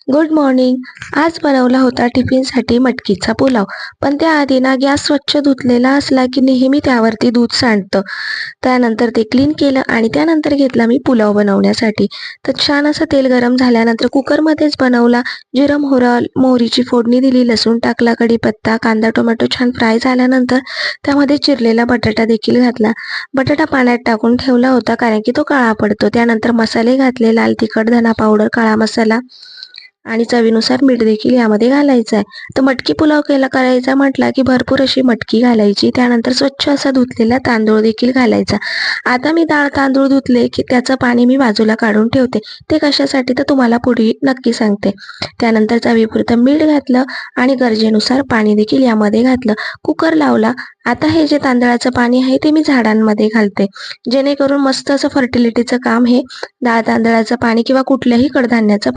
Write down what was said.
Good morning. आज बनवला होता टिफिनसाठी मटकीचा पुलाव. पण त्याआधी ना गॅस स्वच्छ धुतलेला असला की नेहमी त्यावरती दूध सांडतं. त्यानंतर ते क्लीन केलं आणि त्यानंतर घेतला मी पुलाव बनवण्यासाठी. तर छान असं तेल गरम झाल्यानंतर कुकरमध्येच बनवला. जिरं, मोहरीची फोडणी दिली, लसूण टाकला, कढीपत्ता, कांदा, टोमॅटो छान फ्राय झाल्यानंतर त्यामध्ये चिरलेला बटाटा देखील घातला. बटाटा पाण्यात टाकून ठेवला होता कारण की तो काळा पडतो. त्यानंतर मसाले घातले, लाल तिखट, धना पावडर, काळा मसाला आणि चवीनुसार मीठ देखील यामध्ये घालायचं आहे. तर मटकी पुलाव करायचा म्हटला की भरपूर अशी मटकी घालायची. त्यानंतर स्वच्छ असा धुतलेला तांदूळ देखील घालायचा. आता मी डाळ तांदूळ धुतले की त्याचं पाणी मी बाजूला काढून ठेवते. ते कशासाठी तर तुम्हाला पुढे नक्की सांगते. त्यानंतर चवीपुरतं मीठ घातलं आणि गरजेनुसार पाणी देखील यामध्ये घातलं. कुकर लावला. आता हे जे तांदळाचं पाणी आहे ते मी झाडांमध्ये घालते, जेणेकरून मस्त असं फर्टिलिटीचं काम हे डाळ तांदळाचं पाणी किंवा कुठल्याही कडधान्याचं